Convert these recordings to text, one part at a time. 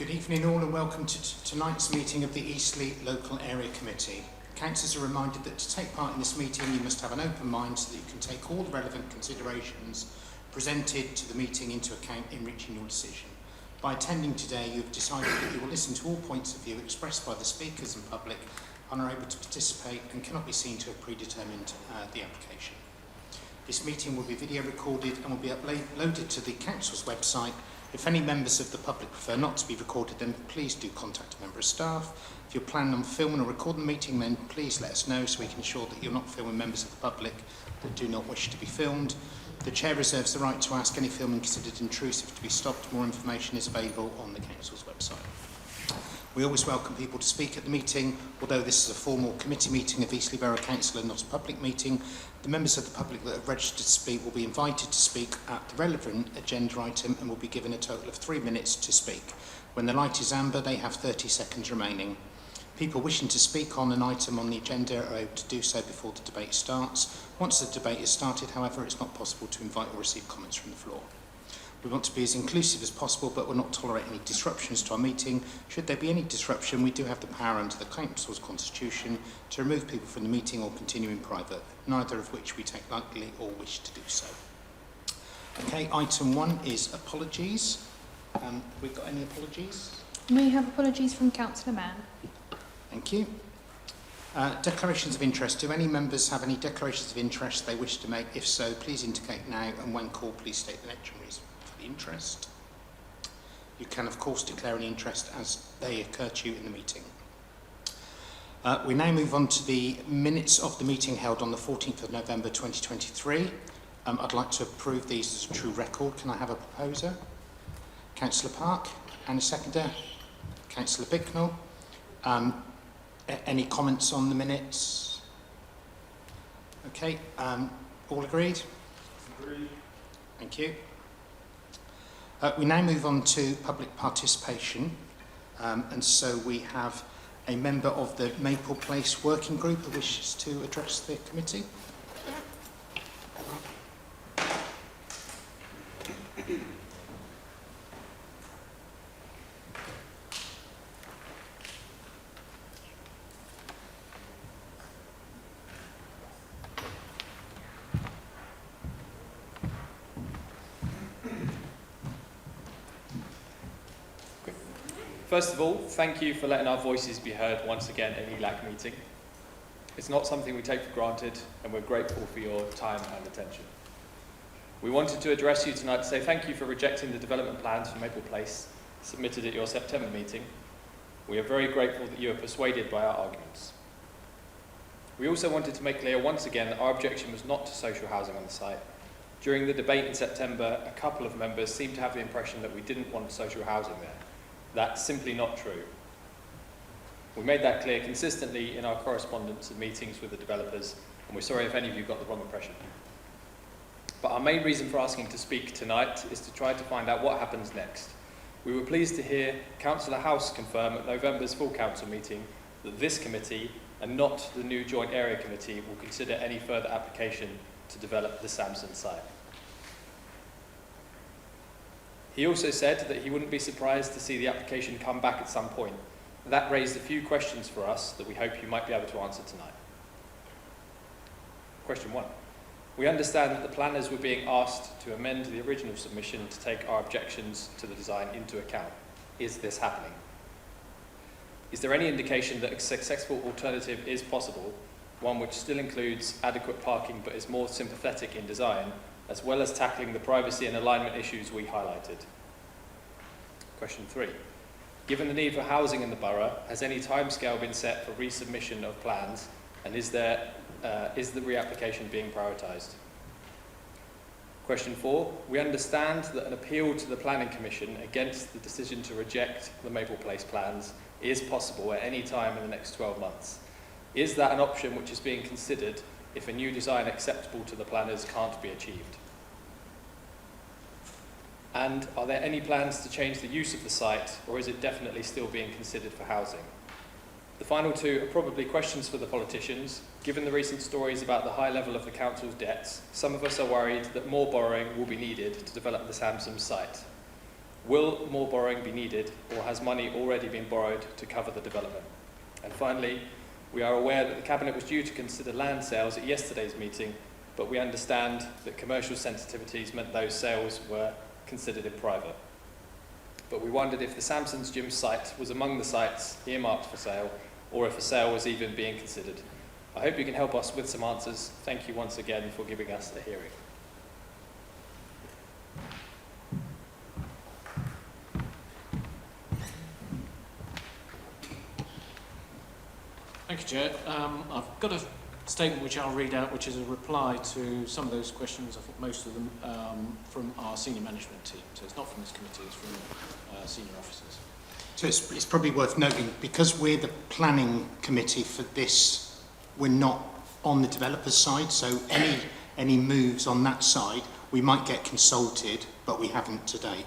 Good evening all and welcome to tonight's meeting of the Eastleigh Local Area Committee. Councillors are reminded that to take part in this meeting you must have an open mind so that you can take all the relevant considerations presented to the meeting into account in reaching your decision. By attending today you have decided that you will listen to all points of view expressed by the speakers and public and are able to participate and cannot be seen to have predetermined the application. This meeting will be video recorded and will be uploaded to the Council's website. If any members of the public prefer not to be recorded, then please do contact a member of staff. If you're planning on filming or recording the meeting, then please let us know so we can ensure that you're not filming members of the public that do not wish to be filmed. The Chair reserves the right to ask any filming considered intrusive to be stopped. More information is available on the Council's website. We always welcome people to speak at the meeting. Although this is a formal committee meeting of Eastleigh Borough Council and not a public meeting, the members of the public that have registered to speak will be invited to speak at the relevant agenda item and will be given a total of 3 minutes to speak. When the light is amber, they have 30 seconds remaining. People wishing to speak on an item on the agenda are able to do so before the debate starts. Once the debate is started, however, it's not possible to invite or receive comments from the floor. We want to be as inclusive as possible, but will not tolerate any disruptions to our meeting. Should there be any disruption, we do have the power under the Council's constitution to remove people from the meeting or continue in private, neither of which we take lightly or wish to do so. Okay, item 1 is apologies. We got any apologies? We have apologies from Councillor Mann. Thank you. Declarations of interest. Do any members have any declarations of interest they wish to make? If so, please indicate now, and when called, please state the nature and reason for the interest. You can, of course, declare any interest as they occur to you in the meeting. We now move on to the minutes of the meeting held on the 14th of November 2023. I'd like to approve these as a true record. Can I have a proposer? Cllr Park and a seconder? Cllr Bicknell. Any comments on the minutes? Okay, all agreed? Agreed. Thank you. We now move on to public participation, and so we have a member of the Maple Place Working Group who wishes to address the committee. First of all, thank you for letting our voices be heard once again at ELAC meeting. It's not something we take for granted, and we're grateful for your time and attention. We wanted to address you tonight to say thank you for rejecting the development plans for Maple Place submitted at your September meeting. We are very grateful that you are persuaded by our arguments. We also wanted to make clear once again that our objection was not to social housing on the site. During the debate in September, a couple of members seemed to have the impression that we didn't want social housing there. That's simply not true. We made that clear consistently in our correspondence and meetings with the developers, and we're sorry if any of you got the wrong impression. But our main reason for asking to speak tonight is to try to find out what happens next. We were pleased to hear Councillor House confirm at November's full council meeting that this committee, and not the new Joint Area Committee, will consider any further application to develop the Samson site. He also said that he wouldn't be surprised to see the application come back at some point. That raised a few questions for us that we hope you might be able to answer tonight. Question 1. We understand that the planners were being asked to amend the original submission to take our objections to the design into account. Is this happening? Is there any indication that a successful alternative is possible, one which still includes adequate parking but is more sympathetic in design, as well as tackling the privacy and alignment issues we highlighted? Question 3. Given the need for housing in the borough, has any timescale been set for resubmission of plans, and is the reapplication being prioritised? Question 4. We understand that an appeal to the Planning Commission against the decision to reject the Maple Place plans is possible at any time in the next 12 months. Is that an option which is being considered if a new design acceptable to the planners can't be achieved? And are there any plans to change the use of the site, or is it definitely still being considered for housing? The final two are probably questions for the politicians. Given the recent stories about the high level of the council's debts, some of us are worried that more borrowing will be needed to develop the Samson site. Will more borrowing be needed, or has money already been borrowed to cover the development? And finally, we are aware that the Cabinet was due to consider land sales at yesterday's meeting, but we understand that commercial sensitivities meant those sales were considered in private. But we wondered if the Samson's Gym site was among the sites earmarked for sale, or if a sale was even being considered. I hope you can help us with some answers. Thank you once again for giving us a hearing. Thank you, Chair. I've got a statement which I'll read out, which is a reply to some of those questions, I think most of them, from our senior management team. So it's not from this committee, it's from senior officers. So it's probably worth noting, because we're the planning committee for this, we're not on the developer's side, so any moves on that side, we might get consulted, but we haven't today.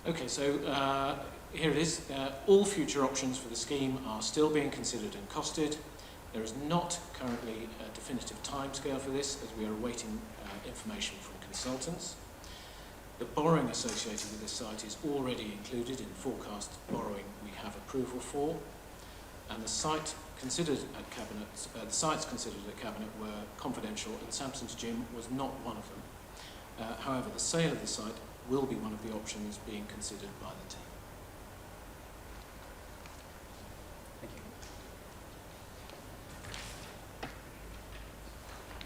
Okay, so here it is. All future options for the scheme are still being considered and costed. There is not currently a definitive timescale for this, as we are awaiting information from consultants. The borrowing associated with this site is already included in forecast borrowing we have approval for, and the site considered at Cabinet, the sites considered at Cabinet were confidential, and Samson's Gym was not one of them. However, the sale of the site will be one of the options being considered by the team.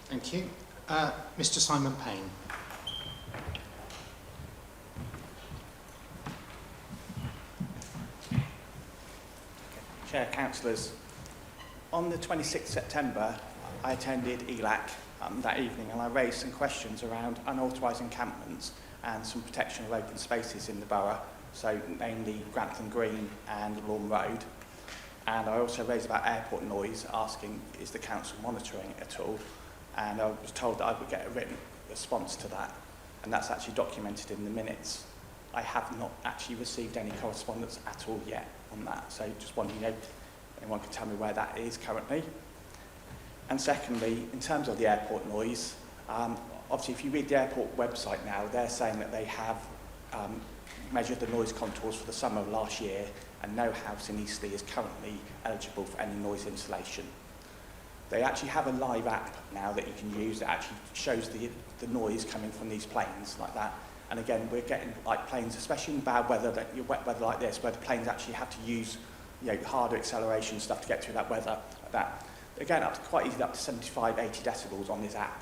Thank you. Mr. Simon Payne. Chair, Councillors, on the 26th September I attended ELAC that evening, and I raised some questions around unauthorised encampments and some protection of open spaces in the borough, so namely Grantham Green and Lawn Road. And I also raised about airport noise, asking is the council monitoring it at all, and I was told that I would get a written response to that, and that's actually documented in the minutes. I have not actually received any correspondence at all yet on that, so just wondering if anyone can tell me where that is currently. And secondly, in terms of the airport noise, obviously if you read the airport website now, they're saying that they have measured the noise contours for the summer of last year, and no house in Eastleigh is currently eligible for any noise insulation. They actually have a live app now that you can use that actually shows the noise coming from these planes like that. And again, we're getting like planes, especially in bad weather, wet weather like this, where the planes actually have to use harder acceleration stuff to get through that weather like that. They're getting up to quite easily up to 75, 80 decibels on this app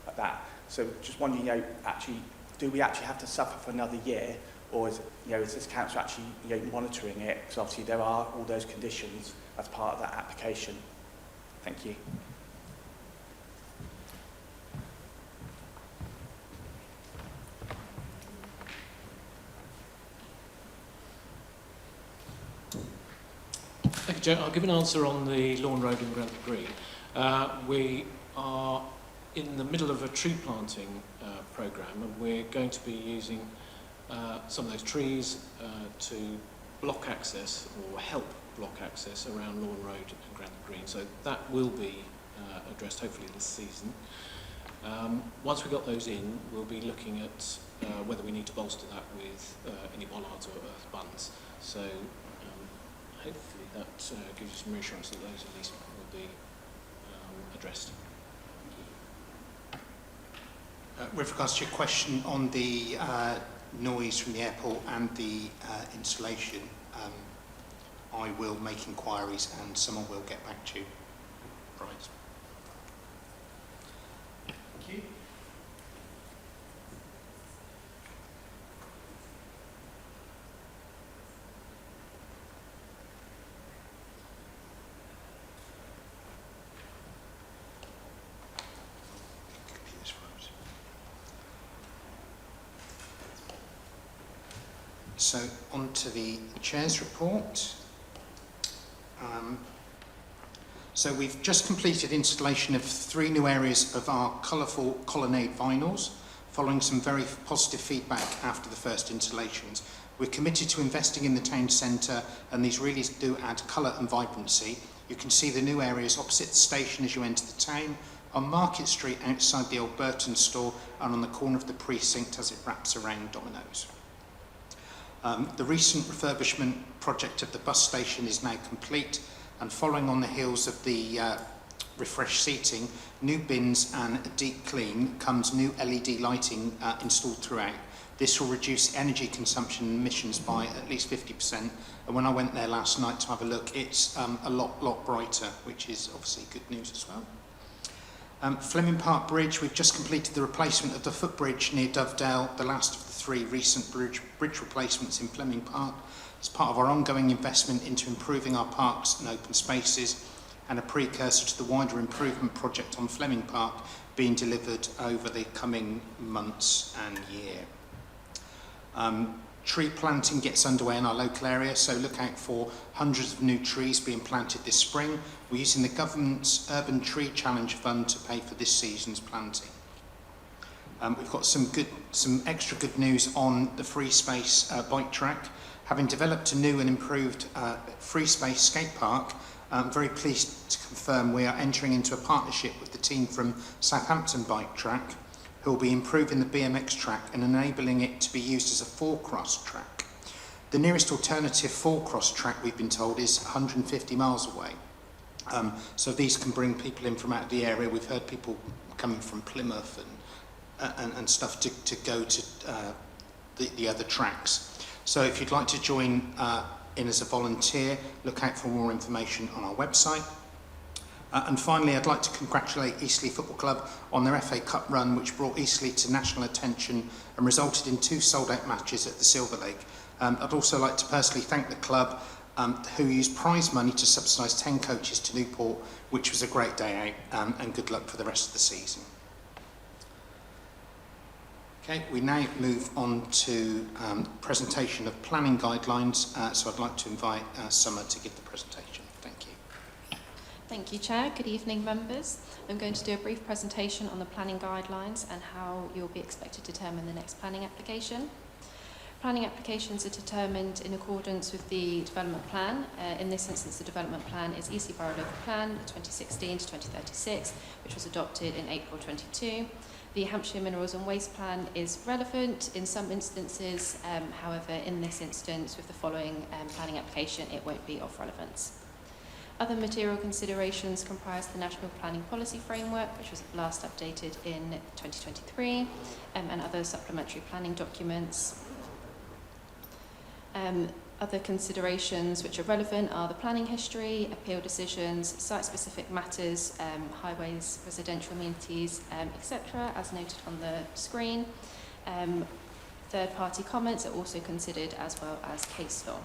like that. So just wondering, actually, do we actually have to suffer for another year, or is this council actually monitoring it? Because obviously there are all those conditions as part of that application. Thank you. Thank you, Joe. I'll give an answer on the Lawn Road and Grantham Green. We are in the middle of a tree planting programme, and we're going to be using some of those trees to block access or help block access around Lawn Road and Grantham Green. So that will be addressed hopefully this season. Once we've got those in, we'll be looking at whether we need to bolster that with any bollards or earth bunds. So hopefully that gives you some reassurance that those at least will be addressed. With regards to your question on the noise from the airport and the insulation, I will make inquiries and someone will get back to you. Right. Thank you. So on to the Chair's report. So we've just completed installation of 3 new areas of our colourful colonnade vinyls, following some very positive feedback after the first installations. We're committed to investing in the town centre, and these really do add colour and vibrancy. You can see the new areas opposite the station as you enter the town, on Market Street outside the old Burton store and on the corner of the precinct as it wraps around Domino's. The recent refurbishment project of the bus station is now complete, and following on the heels of the refreshed seating, new bins and a deep clean comes new LED lighting installed throughout. This will reduce energy consumption and emissions by at least 50%, and when I went there last night to have a look, it's a lot brighter, which is obviously good news as well. Fleming Park Bridge, we've just completed the replacement of the footbridge near Dovedale, the last of the 3 recent bridge replacements in Fleming Park. As part of our ongoing investment into improving our parks and open spaces, and a precursor to the wider improvement project on Fleming Park being delivered over the coming months and year. Tree planting gets underway in our local area, so look out for hundreds of new trees being planted this spring. We're using the government's Urban Tree Challenge Fund to pay for this season's planting. We've got some extra good news on the free space bike track. Having developed a new and improved free space skate park, I'm very pleased to confirm we are entering into a partnership with the team from Southampton Bike Track, who will be improving the BMX track and enabling it to be used as a 4-cross track. The nearest alternative 4-cross track, we've been told, is 150 miles away. So these can bring people in from out of the area. We've heard people coming from Plymouth and stuff to go to the other tracks. So if you'd like to join in as a volunteer, look out for more information on our website. And finally, I'd like to congratulate Eastleigh Football Club on their FA Cup run, which brought Eastleigh to national attention and resulted in 2 sold-out matches at the Silver Lake. I'd also like to personally thank the club, who used prize money to subsidise 10 coaches to Newport, which was a great day out, and good luck for the rest of the season. Okay, we now move on to presentation of planning guidelines, so I'd like to invite Summer to give the presentation. Thank you. Thank you, Chair. Good evening, members. I'm going to do a brief presentation on the planning guidelines and how you'll be expected to determine the next planning application. Planning applications are determined in accordance with the development plan. In this instance, the development plan is Eastleigh Borough Local Plan 2016 to 2036, which was adopted in April 22. The Hampshire Minerals and Waste Plan is relevant in some instances, however, in this instance, with the following planning application, it won't be of relevance. Other material considerations comprise the National Planning Policy Framework, which was last updated in 2023, and other supplementary planning documents. Other considerations which are relevant are the planning history, appeal decisions, site-specific matters, highways, residential amenities, etc., as noted on the screen. Third-party comments are also considered, as well as case law.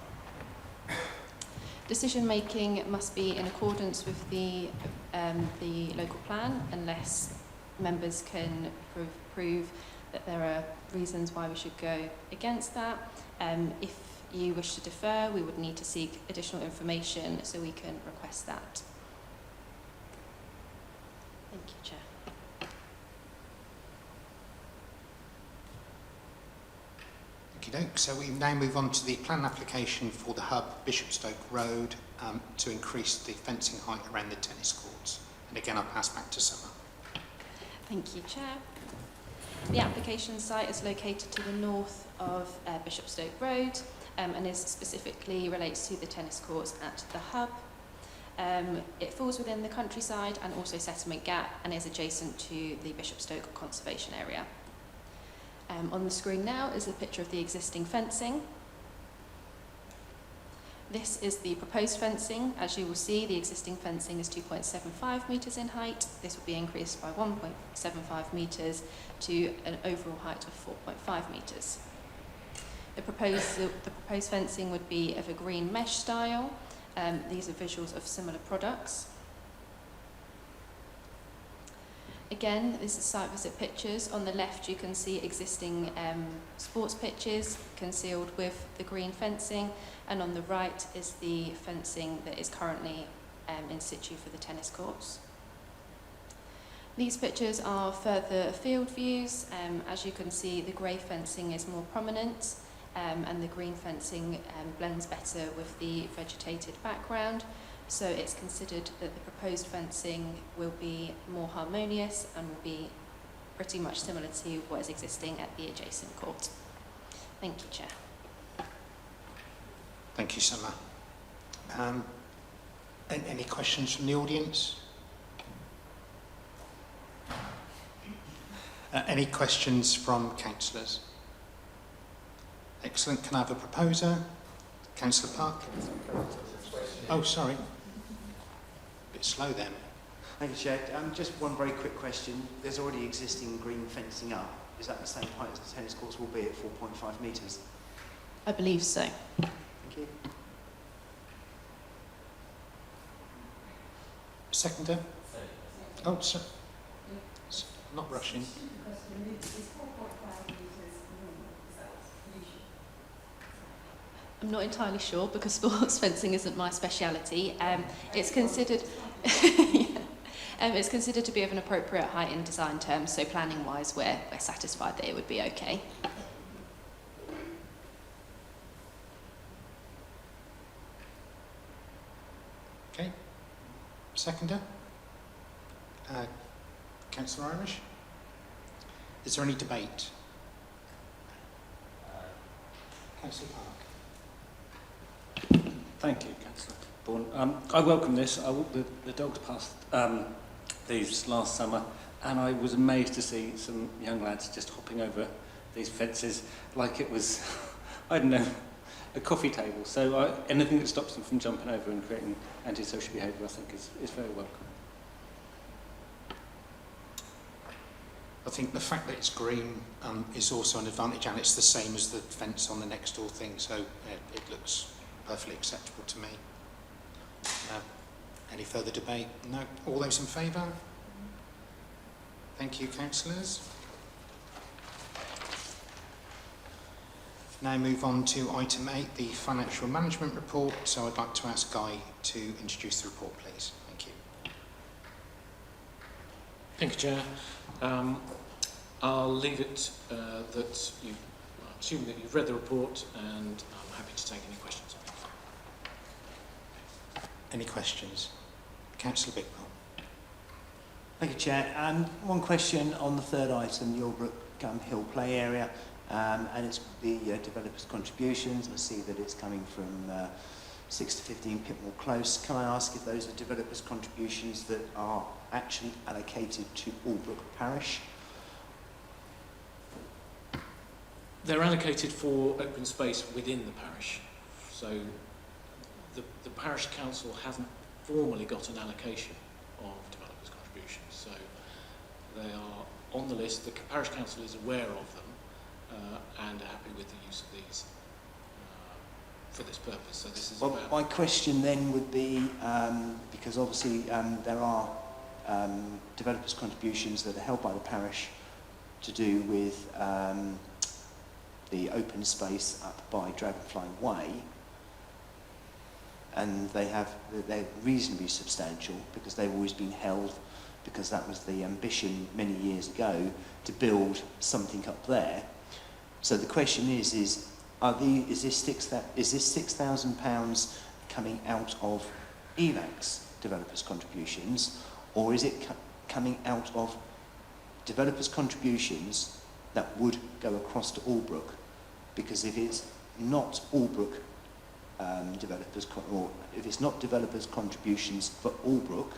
Decision-making must be in accordance with the local plan, unless members can prove that there are reasons why we should go against that. If you wish to defer, we would need to seek additional information so we can request that. Thank you, Chair. Okey-doke. So we now move on to the plan application for the hub Bishopstoke Road to increase the fencing height around the tennis courts. And again, I'll pass back to Summer. Thank you, Chair. The application site is located to the north of Bishopstoke Road and is specifically relates to the tennis courts at the hub. It falls within the countryside and also Settlement Gap and is adjacent to the Bishopstoke Conservation Area. On the screen now is a picture of the existing fencing. This is the proposed fencing. As you will see, the existing fencing is 2.75 metres in height. This will be increased by 1.75 metres to an overall height of 4.5 metres. The proposed fencing would be of a green mesh style. These are visuals of similar products. Again, this is site visit pictures. On the left, you can see existing sports pitches concealed with the green fencing, and on the right is the fencing that is currently in situ for the tennis courts. These pictures are further field views. As you can see, the grey fencing is more prominent, and the green fencing blends better with the vegetated background. So it's considered that the proposed fencing will be more harmonious and will be pretty much similar to what is existing at the adjacent court. Thank you, Chair. Thank you, Summer. Any questions from the audience? Any questions from councillors? Excellent. Can I have a proposer? Cllr Park? Oh, sorry. A bit slow then. Thank you, Chair. Just one very quick question. There's already existing green fencing up. Is that the same height as the tennis courts will be at 4.5 metres? I believe so. Thank you. Seconder? Oh, sir. Not rushing. I'm not entirely sure because sports fencing isn't my speciality. It's considered it's considered to be of an appropriate height in design terms, so planning wise we're satisfied that it would be okay. Okay. Seconder? Councillor Irish? Is there any debate? Councillor Park? Thank you, Councillor Bourne. I welcome this. I walked the dogs past these last summer, and I was amazed to see some young lads just hopping over these fences like it was, I don't know, a coffee table. So anything that stops them from jumping over and creating antisocial behaviour, I think, is very welcome. I think the fact that it's green is also an advantage, and it's the same as the fence on the next door thing, so it looks perfectly acceptable to me. Any further debate? No? All those in favour? Thank you, councillors. Now move on to item 8, the financial management report. So I'd like to ask Guy to introduce the report, please. Thank you. Thank you, Chair. I'll leave it that you assume that you've read the report, and I'm happy to take any questions. Any questions? Councillor Bicknell. Thank you, Chair. One question on the third item, the Albrook Hill play area, and it's the developers' contributions. I see that it's coming from 6 to 15 Pitmore Close. Can I ask if those are developers' contributions that are actually allocated to Albrook Parish? They're allocated for open space within the parish. So the parish council hasn't formally got an allocation of developers' contributions. So they are on the list. The parish council is aware of them and are happy with the use of these for this purpose. So this is about... My question then would be, because obviously there are developers' contributions that are held by the parish to do with the open space up by Dragonfly Way, and they're reasonably substantial because they've always been held, because that was the ambition many years ago to build something up there. So the question is this £6,000 coming out of ELAC's developers' contributions, or is it coming out of developers' contributions that would go across to Albrook? Because if it's not Albrook developers, or if it's not developers' contributions for Albrook,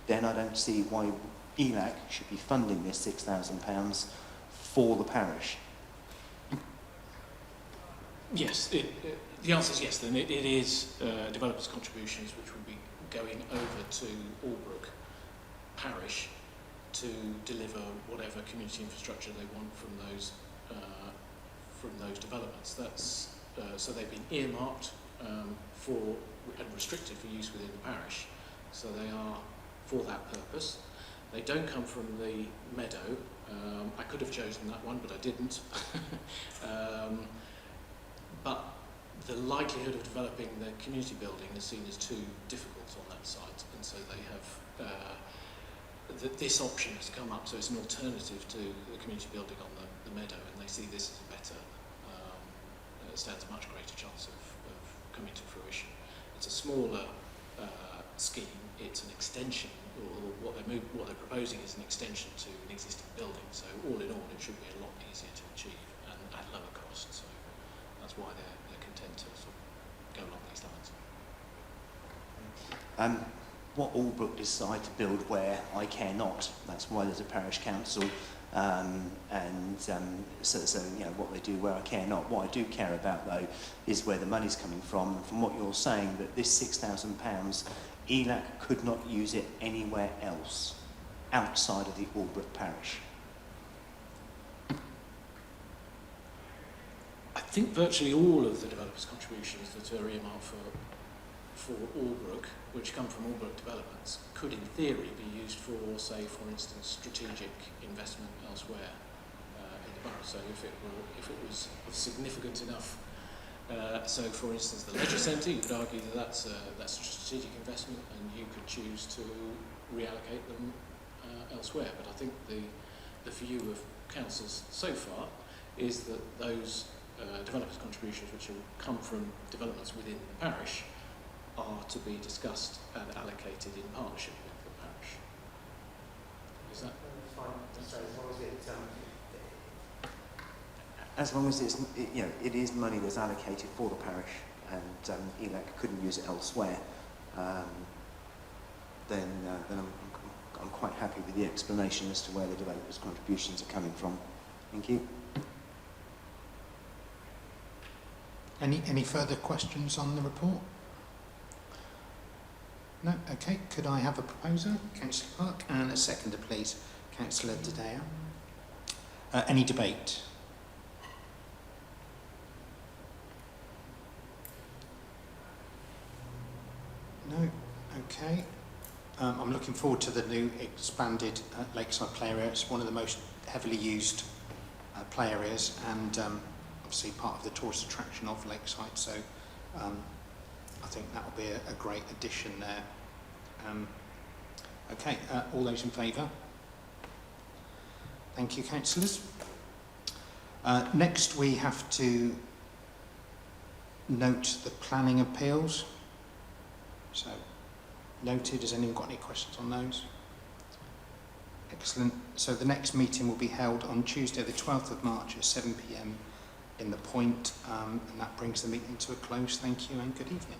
then I don't see why ELAC should be funding this £6,000 for the parish. Yes, the answer is yes. Then it is developers' contributions which will be going over to Albrook Parish to deliver whatever community infrastructure they want from those developments. That's so they've been earmarked for and restricted for use within the parish. So they are for that purpose. They don't come from the meadow. I could have chosen that one, but I didn't. But the likelihood of developing the community building is seen as too difficult on that site, and so they have this option has come up. So it's an alternative to the community building on the meadow, and they see this as a better, stands a much greater chance of coming to fruition. It's a smaller scheme. It's an extension, or what they're proposing is an extension to an existing building. So all in all, it should be a lot easier to achieve and at lower cost. So that's why they're content to sort of go along these lines. What Albrook decide to build where, I care not. That's why there's a parish council. So you know, what they do where, I care not. What I do care about though is where the money's coming from. And from what you're saying, that this £6,000, ELAC could not use it anywhere else outside of the Albrook parish. I think virtually all of the developers' contributions that are earmarked for Albrook, which come from Albrook developments, could in theory be used for, say, for instance, strategic investment elsewhere in the borough. So if it was significant enough, so for instance the leisure centre, you could argue that that's a strategic investment and you could choose to reallocate them elsewhere. But I think the view of councils so far is that those developers' contributions which will come from developments within the parish are to be discussed and allocated in partnership with the parish. Is that? That's fine. As long as it's, you know, it is money that's allocated for the parish, and ELAC couldn't use it elsewhere, then I'm quite happy with the explanation as to where the developers' contributions are coming from. Thank you. Any further questions on the report? No? Okay. Could I have a proposer, Councillor Park, and a seconder, please, Cllr Dedhia? Any debate? No? Okay. I'm looking forward to the new expanded lakeside play area. It's one of the most heavily used play areas, and obviously part of the tourist attraction of Lakeside, so I think that will be a great addition there. Okay, all those in favour? Thank you, councillors. Next we have to note the planning appeals. So, noted. Has anyone got any questions on those? Excellent. So the next meeting will be held on Tuesday the 12th of March at 7 p.m. in the Point, and that brings the meeting to a close. Thank you and good evening.